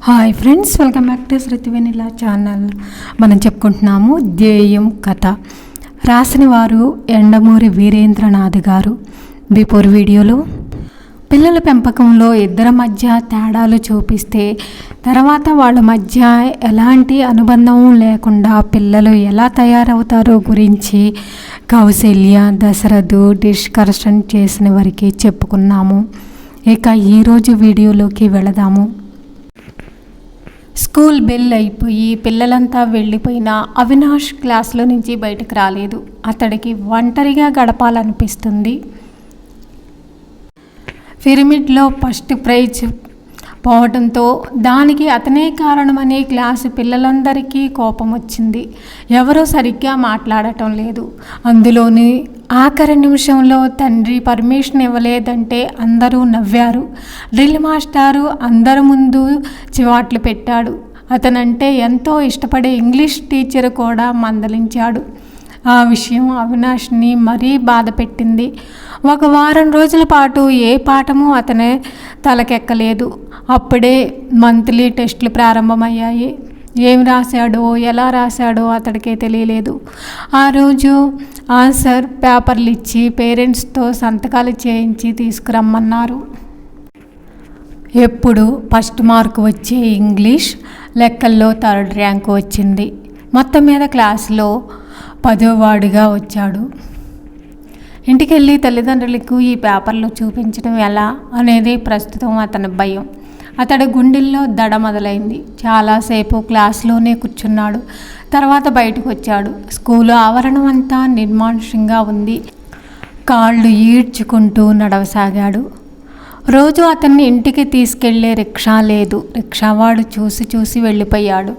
Hi friends, welcome back to Shruti vanilla channel. మనం చెప్పుకుంటున్నాము ధ్యేయం కథ. రాసిన వారు ఎండమూరి వీరేంద్రనాథ్ గారు. బిఫోర్ వీడియోలో పిల్లల పెంపకంలో ఇద్దరి మధ్య తేడాలు చూపిస్తే తర్వాత వాళ్ళ మధ్య ఎలాంటి అనుబంధం లేకుండా పిల్లలు ఎలా తయారవుతారో గురించి కౌశల్య, దశరథు డిస్కషన్ చేసిన వరకు చెప్పుకున్నాము. ఇక ఈరోజు వీడియోలోకి వెళదాము. స్కూల్ బెల్ అయిపోయి పిల్లలంతా వెళ్ళిపోయినా అవినాష్ క్లాస్లో నుంచి బయటకు రాలేదు. అతడికి ఒంటరిగా గడపాలనిపిస్తుంది. పిరమిడ్లో ఫస్ట్ ప్రైజ్ పోవడంతో దానికి అతనే కారణమని క్లాసు పిల్లలందరికీ కోపం వచ్చింది. ఎవరూ సరిగ్గా మాట్లాడటం లేదు. అందులోని ఆఖరి నిమిషంలో తండ్రి పర్మిషన్ ఇవ్వలేదంటే అందరూ నవ్వారు. డ్రిల్ మాస్టారు అందరి ముందు చివాట్లు పెట్టాడు. అతనంటే ఎంతో ఇష్టపడే ఇంగ్లీష్ టీచర్ కూడా మందలించాడు. ఆ విషయం అవినాష్ని మరీ బాధ పెట్టింది. ఒక వారం రోజుల పాటు ఏ పాఠము అతనే తలకెక్కలేదు. అప్పుడే మంత్లీ టెస్టులు ప్రారంభమయ్యాయి. ఏం రాశాడో ఎలా రాశాడో అతడికే తెలియలేదు. ఆ రోజు ఆన్సర్ పేపర్లు ఇచ్చి పేరెంట్స్తో సంతకాలు చేయించి తీసుకురమ్మన్నారు. ఎప్పుడు ఫస్ట్ మార్కు వచ్చే ఇంగ్లీష్, లెక్కల్లో థర్డ్ ర్యాంకు వచ్చింది. మొత్తం మీద క్లాసులో 10వ వార్డుగా వచ్చాడు. ఇంటికెళ్ళి తల్లిదండ్రులకు ఈ పేపర్లు చూపించడం ఎలా అనేది ప్రస్తుతం అతని భయం. అతడి గుండెల్లో దడ మొదలైంది. చాలాసేపు క్లాస్లోనే కూర్చున్నాడు. తర్వాత బయటకు వచ్చాడు. స్కూలు ఆవరణం అంతా నిర్మానుష్యంగా ఉంది. కాళ్ళు ఈడ్చుకుంటూ నడవసాగాడు. రోజు అతన్ని ఇంటికి తీసుకెళ్లే రిక్షా లేదు. రిక్షావాడు చూసి చూసి వెళ్ళిపోయాడు.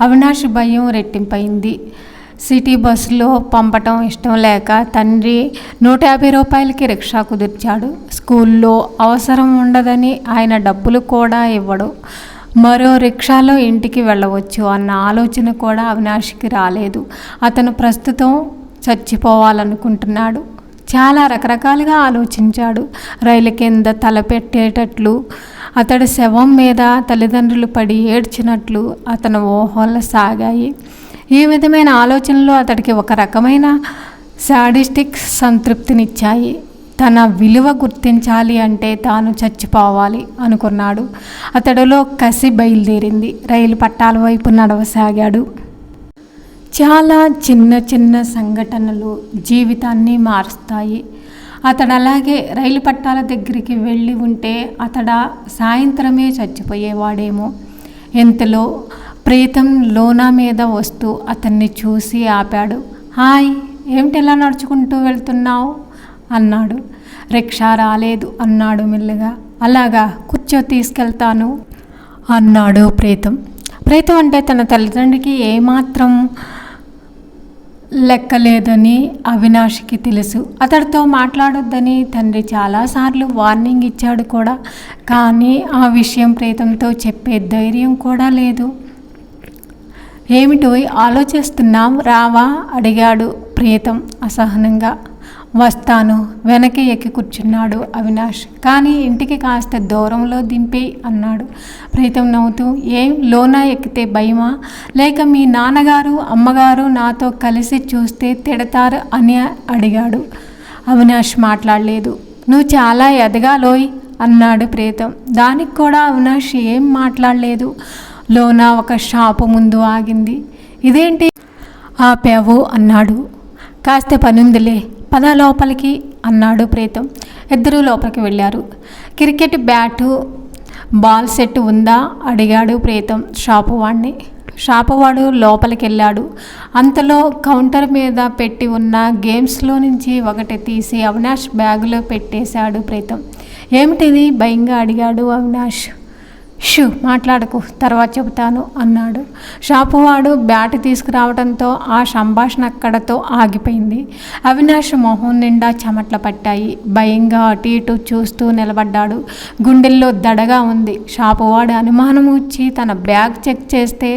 అవినాష్ భయం రెట్టింపైంది. సిటీ బస్సులో పంపటం ఇష్టం లేక తండ్రి 150 రూపాయలకి రిక్షా కుదిర్చాడు. స్కూల్లో అవసరం ఉండదని ఆయన డబ్బులు కూడా ఇవ్వడు. మరో రిక్షాలో ఇంటికి వెళ్ళవచ్చు అన్న ఆలోచన కూడా అవినాష్కి రాలేదు. అతను ప్రస్తుతం చచ్చిపోవాలనుకుంటున్నాడు. చాలా రకరకాలుగా ఆలోచించాడు. రైలు కింద తలపెట్టేటట్లు, అతడి శవం మీద తల్లిదండ్రులు పడి ఏడ్చినట్లు అతని ఊహలు సాగాయి. ఈ విధమైన ఆలోచనలు అతడికి ఒక రకమైన సాడిస్టిక్ సంతృప్తినిచ్చాయి. తన విలువ గుర్తించాలి అంటే తాను చచ్చిపోవాలి అనుకున్నాడు. అతడిలో కసి బయలుదేరింది. రైలు పట్టాల వైపు నడవసాగాడు. చాలా చిన్న చిన్న సంఘటనలు జీవితాన్ని మారుస్తాయి. అతడు అలాగే రైలు పట్టాల దగ్గరికి వెళ్ళి ఉంటే అతడు సాయంత్రమే చచ్చిపోయేవాడేమో. ఇంతలో ప్రీతం లోనా మీద వస్తూ అతన్ని చూసి ఆపాడు. హాయ్, ఏమిటి ఇలా నడుచుకుంటూ వెళ్తున్నావు అన్నాడు. రిక్షా రాలేదు అన్నాడు మెల్లగా. అలాగా, కూర్చో, తీసుకెళ్తాను అన్నాడు ప్రీతం. ప్రీతం అంటే తన తల్లిదండ్రికి ఏమాత్రం లెక్కలేదని అవినాష్కి తెలుసు. అతడితో మాట్లాడొద్దని తండ్రి చాలాసార్లు వార్నింగ్ ఇచ్చాడు కూడా. కానీ ఆ విషయం ప్రీతంతో చెప్పే ధైర్యం కూడా లేదు. ఏమిటో ఆలోచిస్తున్నాం, రావా అడిగాడు ప్రీతం అసహనంగా. వస్తాను, వెనక్కి ఎక్కి కూర్చున్నాడు అవినాష్. కానీ ఇంటికి కాస్త దూరంలో దింపే అన్నాడు ప్రీతం నవ్వుతూ. ఏం, లోనా ఎక్కితే భయమా, లేక మీ నాన్నగారు అమ్మగారు నాతో కలిసి చూస్తే తిడతారు అని అడిగాడు. అవినాష్ మాట్లాడలేదు. నువ్వు చాలా ఎదగాలోయ్ అన్నాడు ప్రీతం. దానికి కూడా అవినాష్ ఏం మాట్లాడలేదు. లోనా ఒక షాపు ముందు ఆగింది. ఇదేంటి ఆపావు అన్నాడు. కాస్త పనుందిలే, పద లోపలికి అన్నాడు ప్రీతం. ఇద్దరూ లోపలికి వెళ్ళారు. క్రికెట్ బ్యాటు, బాల్ సెట్ ఉందా అడిగాడు ప్రీతం షాపు వాడిని. షాపువాడు లోపలికి వెళ్ళాడు. అంతలో కౌంటర్ మీద పెట్టి ఉన్న గేమ్స్లో నుంచి ఒకటి తీసి అవినాష్ బ్యాగులో పెట్టేశాడు ప్రీతం. ఏమిటిది భయంగా అడిగాడు అవినాష్. షూ, మాట్లాడకు, తర్వాత చెబుతాను అన్నాడు. షాపువాడు బ్యాట్ తీసుకురావడంతో ఆ సంభాషణ అక్కడతో ఆగిపోయింది. అవినాష్ మొహం నిండా చెమట్లు పట్టాయి. భయంగా అటు ఇటు చూస్తూ నిలబడ్డాడు. గుండెల్లో దడగా ఉంది. షాపువాడు అనుమానం వచ్చి తన బ్యాగ్ చెక్ చేస్తే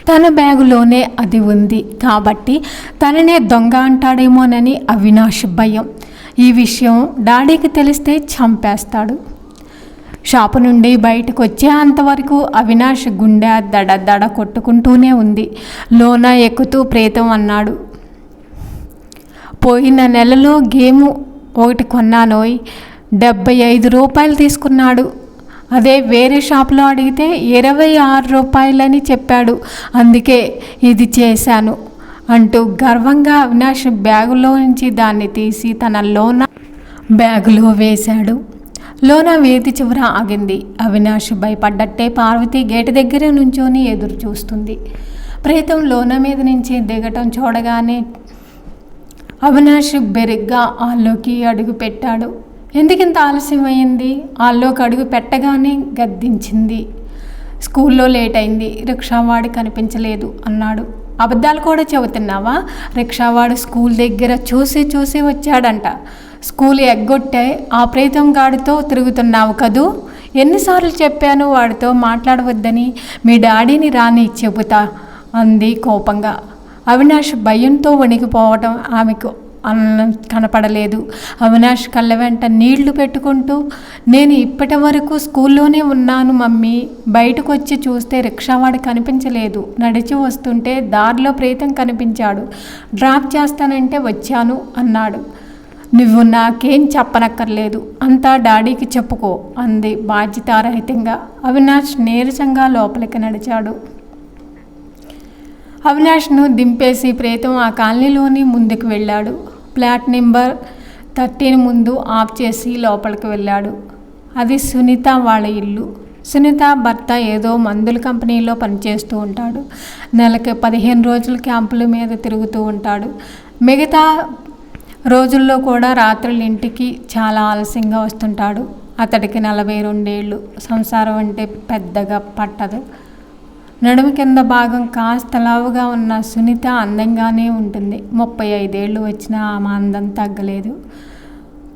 తన బ్యాగులోనే అది ఉంది. కాబట్టి తననే దొంగ అంటాడేమోనని అవినాష్ భయం. ఈ విషయం డాడీకి తెలిస్తే చంపేస్తాడు. షాపు నుండి బయటకు వచ్చే అంతవరకు అవినాష్ గుండె దడ దడ కొట్టుకుంటూనే ఉంది. లోన ఎక్కుతూ ప్రీతం అన్నాడు, పోయిన నెలలో గేము ఒకటి కొన్నానోయ్, 75 రూపాయలు తీసుకున్నాడు. అదే వేరే షాప్లో అడిగితే 26 రూపాయలని చెప్పాడు. అందుకే ఇది చేశాను అంటూ గర్వంగా అవినాష్ బ్యాగులో నుంచి దాన్ని తీసి తన లోన బ్యాగులో వేశాడు. లోన వీధి చివర ఆగింది. అవినాష్ భయపడ్డట్టే పార్వతి గేటు దగ్గర నుంచొని ఎదురు చూస్తుంది. ప్రీతం లోన మీద నుంచి దిగటం చూడగానే అవినాష్ బెరిగ్గా హాల్లోకి అడుగు పెట్టాడు. ఎందుకింత ఆలస్యమైంది? హాల్లోకి అడుగు పెట్టగానే గద్దించింది. స్కూల్లో లేట్ అయింది, రిక్షావాడి కనిపించలేదు అన్నాడు. అబద్ధాలు కూడా చెబుతున్నావా? రిక్షావాడు స్కూల్ దగ్గర చూసి వచ్చాడంట. స్కూల్ ఎగ్గొట్టే ఆ ప్రీతం గాడితో తిరుగుతున్నావు కదూ? ఎన్నిసార్లు చెప్పాను వాడితో మాట్లాడవద్దని? మీ డాడీని రాని చెబుతా అంది కోపంగా. అవినాష్ భయంతో వణికిపోవటం ఆమెకు కనపడలేదు. అవినాష్ కళ్ళ వెంట నీళ్లు పెట్టుకుంటూ, నేను ఇప్పటి వరకు స్కూల్లోనే ఉన్నాను మమ్మీ. బయటకు వచ్చి చూస్తే రిక్షావాడు కనిపించలేదు. నడిచి వస్తుంటే దారిలో ప్రీతం కనిపించాడు. డ్రాప్ చేస్తానంటే వచ్చాను అన్నాడు. నువ్వు నాకేం చెప్పనక్కర్లేదు, అంతా డాడీకి చెప్పుకో అంది బాధ్యతారహితంగా. అవినాష్ నీరసంగా లోపలికి నడిచాడు. అవినాష్ను దింపేసి ప్రీతం ఆ కాలనీలోని ముందుకు వెళ్ళాడు. ఫ్లాట్ నెంబర్ 13 ముందు ఆఫ్ చేసి లోపలికి వెళ్ళాడు. అది సునీత వాళ్ళ ఇల్లు. సునీత భర్త ఏదో మందుల కంపెనీలో పనిచేస్తూ ఉంటాడు. నెలకి 15 రోజులు క్యాంపుల మీద తిరుగుతూ ఉంటాడు. మిగతా రోజుల్లో కూడా రాత్రులు ఇంటికి చాలా ఆలస్యంగా వస్తుంటాడు. అతడికి 42 ఏళ్ళు. సంసారం అంటే పెద్దగా పట్టదు. నడుము కింద భాగం కాస్త లావుగా ఉన్న సునీత అందంగానే ఉంటుంది. 35 ఏళ్ళు వచ్చినా ఆమె అందం తగ్గలేదు.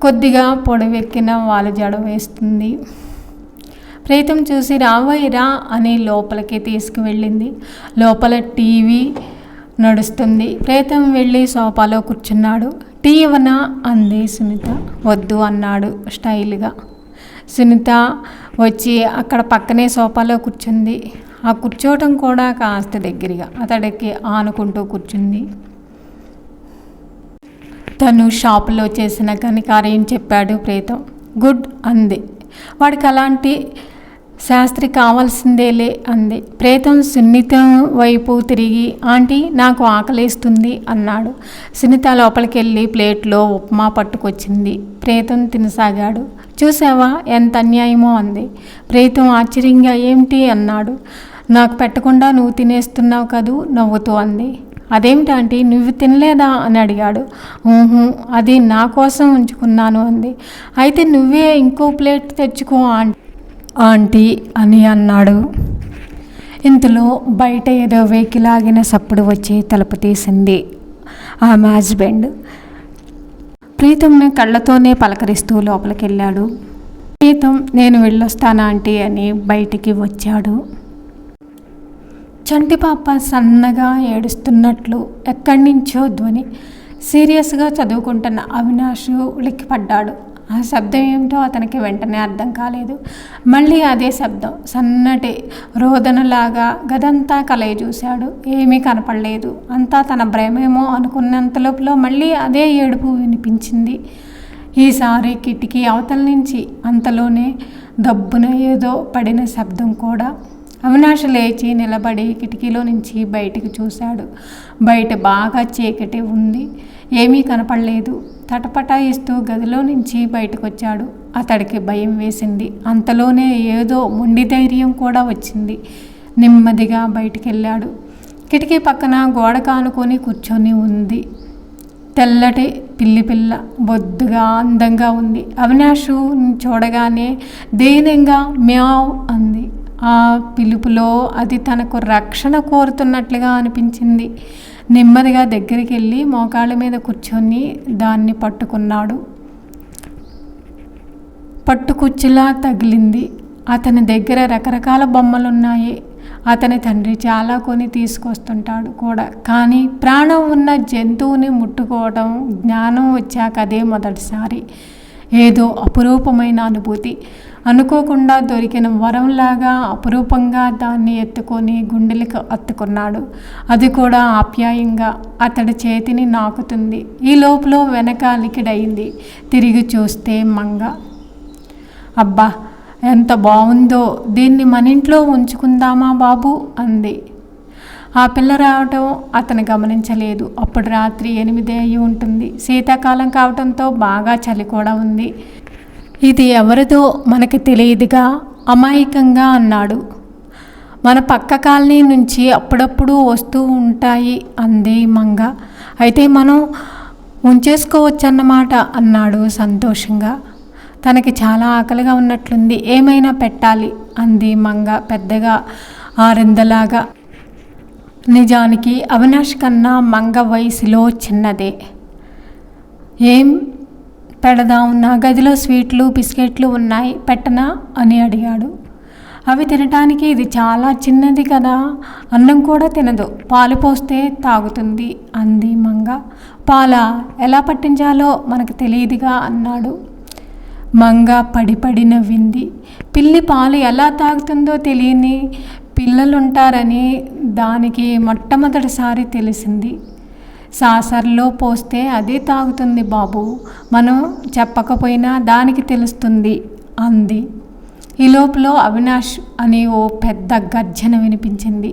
కొద్దిగా పొడవెక్కిన వాళ్ళ జడ వేస్తుంది. ప్రీతం చూసి రావయ్యరా అని లోపలికి తీసుకువెళ్ళింది. లోపల టీవీ నడుస్తుంది. ప్రీతం వెళ్ళి సోఫాలో కూర్చున్నాడు. టీ ఇవ్వనా అంది సునీత. వద్దు అన్నాడు స్టైల్గా. సునీత వచ్చి అక్కడ పక్కనే సోఫాలో కూర్చుంది. ఆ కూర్చోవటం కూడా కాస్త దగ్గరగా అతడికి ఆనుకుంటూ కూర్చుంది. తను షాపులో చేసిన ఘనకార్యం చెప్పాడు ప్రీతం. గుడ్ అంది. వాడికి అలాంటి శాస్త్రి కావాల్సిందేలే అంది. ప్రీతం సునీత వైపు తిరిగి, ఆంటీ నాకు ఆకలేస్తుంది అన్నాడు. సునీత లోపలికి వెళ్ళి ప్లేట్లో ఉప్మా పట్టుకొచ్చింది. ప్రీతం తినసాగాడు. చూసావా ఎంత అన్యాయమో అంది. ప్రీతం ఆశ్చర్యంగా ఏమిటి అన్నాడు. నాకు పెట్టకుండా నువ్వు తినేస్తున్నావు కదూ నవ్వుతూ అంది. అదేమిటి ఆంటీ నువ్వు తినలేదా అని అడిగాడు. అది నా కోసం ఉంచుకున్నాను అంది. అయితే నువ్వే ఇంకో ప్లేట్ తెచ్చుకో ఆంటీ అని అన్నాడు. ఇంతలో బయట ఏదో వెహికల్ ఆగిన సప్పుడు వచ్చి తలుపు తీసింది ఆమె హస్బెండ్. ప్రీతంని కళ్ళతోనే పలకరిస్తూ లోపలికి వెళ్ళాడు. ప్రీతం నేను వెళ్ళొస్తానా ఆంటీ అని బయటికి వచ్చాడు. చంటిపాప సన్నగా ఏడుస్తున్నట్లు ఎక్కడి నుంచో ధ్వని. సీరియస్గా చదువుకుంటున్న అవినాష్ ఉలిక్కిపడ్డాడు. ఆ శబ్దం ఏమిటో అతనికి వెంటనే అర్థం కాలేదు. మళ్ళీ అదే శబ్దం, సన్నటి రోదనలాగా గదంతా కలయి చూశాడు. ఏమీ కనపడలేదు. అంతా తన భ్రమేమో అనుకున్నంతలోపులో మళ్ళీ అదే ఏడుపు వినిపించింది. ఈసారి కిటికీ అవతల నుంచి. అంతలోనే దబ్బున ఏదో పడిన శబ్దం కూడా. అవినాష్ లేచి నిలబడి కిటికీలో నుంచి బయటికి చూశాడు. బయట బాగా చీకటి ఉంది. ఏమీ కనపడలేదు. తటపటాయిస్తూ గదిలో నుంచి బయటకు వచ్చాడు. అతడికి భయం వేసింది. అంతలోనే ఏదో మొండి ధైర్యం కూడా వచ్చింది. నెమ్మదిగా బయటికి వెళ్ళాడు. కిటికీ పక్కన గోడ కానుకొని కూర్చొని ఉంది. తెల్లటి పిల్ల బొద్దుగా అందంగా ఉంది. అవినాష్ చూడగానే దీనంగా మ్యావ్ అంది. ఆ పిలుపులో అది తనకు రక్షణ కోరుతున్నట్లుగా అనిపించింది. నెమ్మదిగా దగ్గరికి వెళ్ళి మోకాళ్ళ మీద కూర్చొని దాన్ని పట్టుకున్నాడు. పట్టుకుచ్చులా తగిలింది. అతని దగ్గర రకరకాల బొమ్మలున్నాయి. అతని తండ్రి చాలా కొని తీసుకొస్తుంటాడు కూడా. కానీ ప్రాణం ఉన్న జంతువుని ముట్టుకోవడం జ్ఞానం వచ్చాక అదే మొదటిసారి. ఏదో అపురూపమైన అనుభూతి. అనుకోకుండా దొరికిన వరంలాగా అపురూపంగా దాన్ని ఎత్తుకొని గుండెలకు అత్తుకున్నాడు. అది కూడా ఆప్యాయంగా అతడి చేతిని నాకుతుంది. ఈ లోపల వెనక అలికిడయింది. తిరిగి చూస్తే మంగ. అబ్బా, ఎంత బాగుందో, దీన్ని మన ఇంట్లో ఉంచుకుందామా బాబు అంది. ఆ పిల్ల రావటం అతను గమనించలేదు. అప్పుడు రాత్రి 8 అయి ఉంటుంది. శీతాకాలం కావటంతో బాగా చలి కూడా ఉంది. ఇది ఎవరిదో మనకు తెలియదుగా అమాయకంగా అన్నాడు. మన పక్క కాలనీ నుంచి అప్పుడప్పుడు వస్తూ ఉంటాయి అంది మంగ. అయితే మనం ఉంచేసుకోవచ్చన్నమాట అన్నాడు సంతోషంగా. తనకి చాలా ఆకలిగా ఉన్నట్లుంది, ఏమైనా పెట్టాలి అంది మంగ పెద్దగా ఆరిందలాగా. నిజానికి అవినాష్ కన్నా మంగ వయసులో చిన్నదే. ఏం పెడదాం, నా గదిలో స్వీట్లు బిస్కెట్లు ఉన్నాయి, పెట్టనా అని అడిగాడు. అవి తినటానికి ఇది చాలా చిన్నది కదా, అన్నం కూడా తినదు, పాలు పోస్తే తాగుతుంది అంది మంగ. పాల ఎలా పట్టించాలో మనకు తెలియదుగా అన్నాడు. మంగ పడి నవ్వింది. పిల్లి పాలు ఎలా తాగుతుందో తెలియని పిల్లలుంటారని దానికి మొట్టమొదటిసారి తెలిసింది. సాసర్లో పోస్తే అదే తాగుతుంది బాబు, మనం చెప్పకపోయినా దానికి తెలుస్తుంది అంది. ఈ లోపల అవినాష్ అని ఓ పెద్ద గర్జన వినిపించింది.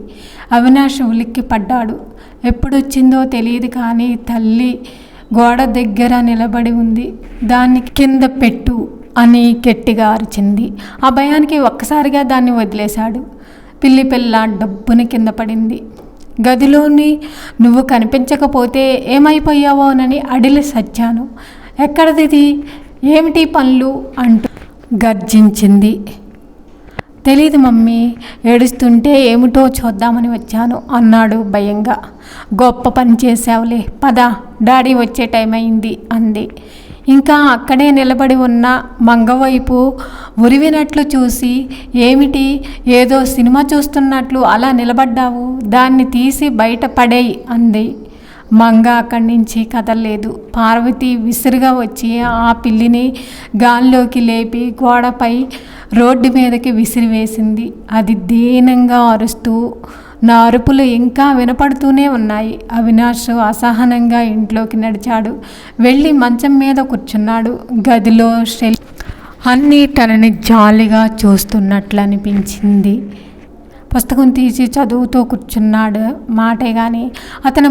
అవినాష్ ఉలిక్కి పడ్డాడు. ఎప్పుడొచ్చిందో తెలియదు కానీ తల్లి గోడ దగ్గర నిలబడి ఉంది. దాన్ని కింద పెట్టు అని గట్టిగా అరిచింది. ఆ భయానికి ఒక్కసారిగా దాన్ని వదిలేశాడు. పిల్లి పిల్ల డబ్బుని కింద పడింది. గదిలోని నువ్వు కనిపించకపోతే ఏమైపోయావోనని అడిలి సచ్చాను. ఎక్కడదిది, ఏమిటి పనులు అంటూ గర్జించింది. తెలీదు మమ్మీ, ఏడుస్తుంటే ఏమిటో చూద్దామని వచ్చాను అన్నాడు భయంగా. గొప్ప పని చేసావులే, పద, డాడీ వచ్చే టైం అయింది అంది. ఇంకా అక్కడే నిలబడి ఉన్న మంగవైపు ఉరివినట్లు చూసి, ఏమిటి, ఏదో సినిమా చూస్తున్నట్లు అలా నిలబడ్డావు, దాన్ని తీసి బయట పడేయి అంది. మంగ అక్కడి నుంచి కదలలేదు. పార్వతి విసురుగా వచ్చి ఆ పిల్లిని గాల్లోకి లేపి గోడపై రోడ్డు మీదకి విసిరివేసింది. అది దీనంగా అరుస్తూ, నా అరుపులు ఇంకా వినపడుతూనే ఉన్నాయి. అవినాష్ అసహనంగా ఇంట్లోకి నడిచాడు. వెళ్ళి మంచం మీద కూర్చున్నాడు. గదిలో అన్నీ తనని జాలిగా చూస్తున్నట్లు అనిపించింది. పుస్తకం తీసి చదువుతూ కూర్చున్నాడు. మాటే కానీ అతని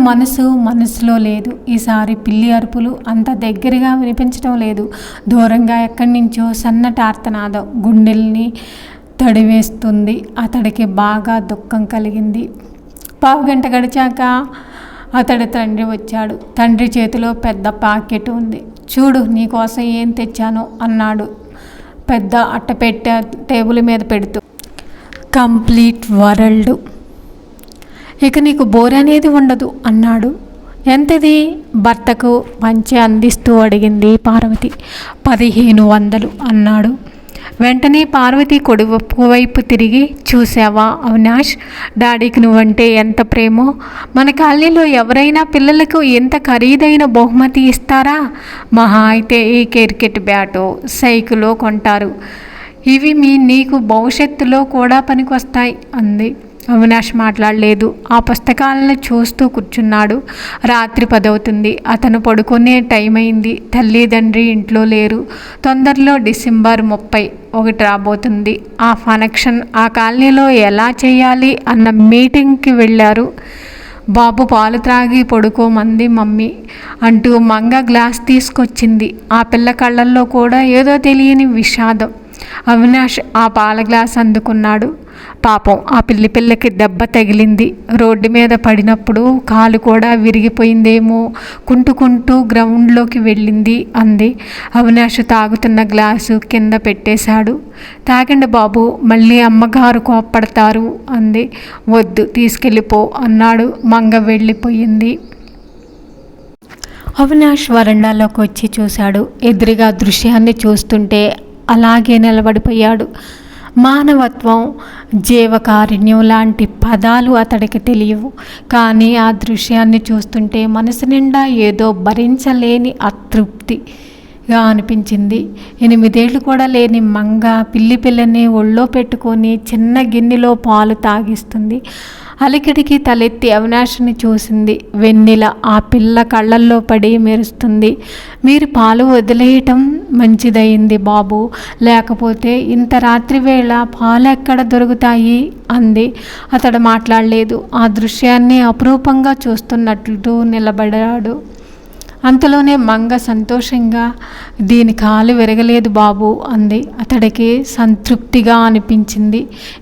మనసులో లేదు. ఈసారి పిల్లి అరుపులు అంత దగ్గరగా వినిపించడం లేదు. దూరంగా ఎక్కడి నుంచో సన్నటి ఆర్తనాదం గుండెల్ని తడివేస్తుంది. అతడికి బాగా దుఃఖం కలిగింది. పావుగంట గడిచాక అతడి తండ్రి వచ్చాడు. తండ్రి చేతిలో పెద్ద ప్యాకెట్ ఉంది. చూడు, నీకోసం ఏం తెచ్చానో అన్నాడు పెద్ద అట్టపెట్టె టేబుల్ మీద పెడుతూ. కంప్లీట్ వరల్డ్, ఇక నీకు బోర్ అనేది ఉండదు అన్నాడు. ఎంతది, భర్తకు పంచి అందిస్తూ అడిగింది పార్వతి. 1500 అన్నాడు. వెంటనే పార్వతి వైపు తిరిగి, చూసావా అవినాష్, డాడీకి నువ్వంటే ఎంత ప్రేమో. మన కాలనీలో ఎవరైనా పిల్లలకు ఎంత ఖరీదైన బహుమతి ఇస్తారా? మహా అయితే ఈ క్రికెట్ బ్యాటో సైకిలో కొంటారు. ఇవి నీకు భవిష్యత్తులో కూడా పనికొస్తాయి అంది. అవినాష్ మాట్లాడలేదు. ఆ పుస్తకాలను చూస్తూ కూర్చున్నాడు. రాత్రి 10 అవుతుంది. అతను పడుకునే టైం అయింది. తల్లిదండ్రి ఇంట్లో లేరు. తొందరలో డిసెంబర్ 31 రాబోతుంది. ఆ ఫంక్షన్ ఆ కాలనీలో ఎలా చేయాలి అన్న మీటింగ్కి వెళ్ళారు. బాబు పాలు త్రాగి పడుకోమంది మమ్మీ అంటూ మంగ గ్లాస్ తీసుకొచ్చింది. ఆ పిల్ల కళ్ళల్లో కూడా ఏదో తెలియని విషాదం. అవినాష్ ఆ పాల గ్లాస్ అందుకున్నాడు. పాపం ఆ పిల్లకి దెబ్బ తగిలింది. రోడ్డు మీద పడినప్పుడు కాలు కూడా విరిగిపోయిందేమో, కుంటుకుంటూ గ్రౌండ్లోకి వెళ్ళింది అంది. అవినాష్ తాగుతున్న గ్లాసు కింద పెట్టేశాడు. తాగండి బాబు, మళ్ళీ అమ్మగారు కోప్పడతారు అంది. వద్దు, తీసుకెళ్ళిపో అన్నాడు. మంగ వెళ్ళిపోయింది. అవినాష్ వరండాలోకి వచ్చి చూశాడు. ఎదురుగా దృశ్యాన్ని చూస్తుంటే అలాగే నిలబడిపోయాడు. మానవత్వం, జీవకారుణ్యం లాంటి పదాలు అతడికి తెలియవు. కానీ ఆ దృశ్యాన్ని చూస్తుంటే మనసు నిండా ఏదో భరించలేని అతృప్తి అనిపించింది. 8 ఏళ్ళు కూడా లేని మంగ పిల్లని ఒళ్ళో పెట్టుకొని చిన్న గిన్నెలో పాలు తాగిస్తుంది. అలికిడికి తలెత్తి అవినాష్ని చూసింది. వెన్నెల ఆ పిల్ల కళ్ళల్లో పడి మెరుస్తుంది. మీరు పాలు వదిలేయటం మంచిదయింది బాబు, లేకపోతే ఇంత రాత్రి వేళ పాలు ఎక్కడ దొరుకుతాయి అంది. అతడు మాట్లాడలేదు. ఆ దృశ్యాన్ని అపురూపంగా చూస్తున్నట్లు నిలబడాడు. అంతలోనే మంగ సంతోషంగా, దీని కాలు విరగలేదు బాబు అంది. అతడికి సంతృప్తిగా అనిపించింది.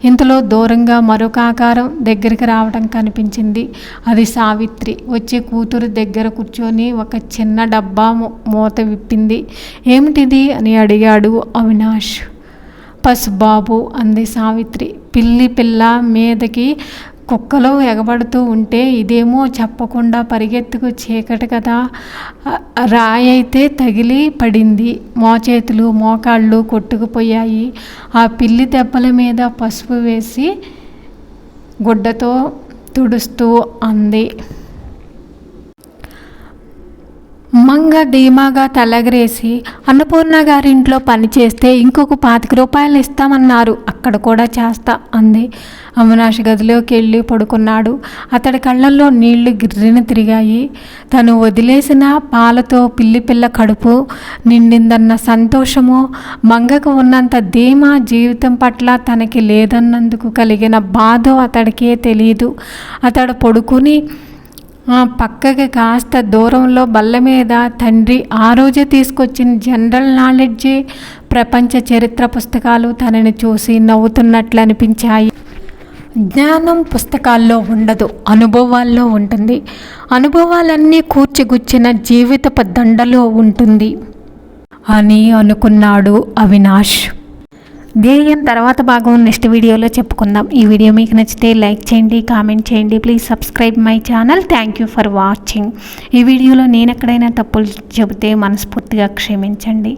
ఇంతలో దూరంగా మరొక ఆకారం దగ్గరికి రావడం కనిపించింది. అది సావిత్రి. వచ్చి కూతురు దగ్గర కూర్చొని ఒక చిన్న డబ్బా మూత విప్పింది. ఏమిటిది అని అడిగాడు అవినాష్. పసుబాబు అంది సావిత్రి. పిల్ల మీదకి కుక్కలో ఎగబడుతూ ఉంటే ఇదేమో చెప్పకుండా పరిగెత్తుకు చీకటి కదా, రాయైతే తగిలి పడింది. మోచేతులు మోకాళ్ళు కొట్టుకుపోయాయి. ఆ పిల్లి దెబ్బల మీద పసుపు వేసి గుడ్డతో తుడుస్తూ అంది. మంగ ధీమాగా తలగరేసి, అన్నపూర్ణ గారింట్లో పనిచేస్తే ఇంకొక 25 రూపాయలు ఇస్తామన్నారు, అక్కడ కూడా చేస్తా అంది. అవినాష్ గదిలోకి వెళ్ళి పడుకున్నాడు. అతడి కళ్ళల్లో నీళ్లు గిర్రిన తిరిగాయి. తను వదిలేసిన పాలతో పిల్ల కడుపు నిండిందన్న సంతోషము, మంగకు ఉన్నంత ధీమా జీవితం పట్ల తనకి లేదన్నందుకు కలిగిన బాధ అతడికే తెలియదు. అతడు పడుకుని పక్కకి కాస్త దూరంలో బల్ల మీద తండ్రి ఆ రోజే తీసుకొచ్చిన జనరల్ నాలెడ్జి, ప్రపంచ చరిత్ర పుస్తకాలు తనని చూసి నవ్వుతున్నట్లు అనిపించాయి. జ్ఞానం పుస్తకాల్లో ఉండదు, అనుభవాల్లో ఉంటుంది. అనుభవాలన్నీ కూర్చిగుచ్చిన జీవితపు దండలో ఉంటుంది అని అనుకున్నాడు అవినాష్. ధ్యేయం తర్వాత భాగం నెక్స్ట్ వీడియోలో చెప్పుకుందాం. ఈ వీడియో మీకు నచ్చితే లైక్ చేయండి, కామెంట్ చేయండి. Please subscribe my channel. Thank you for watching. ఈ వీడియోలో నేను ఎక్కడైనా తప్పులు చెబితే మనస్ఫూర్తిగా క్షమించండి.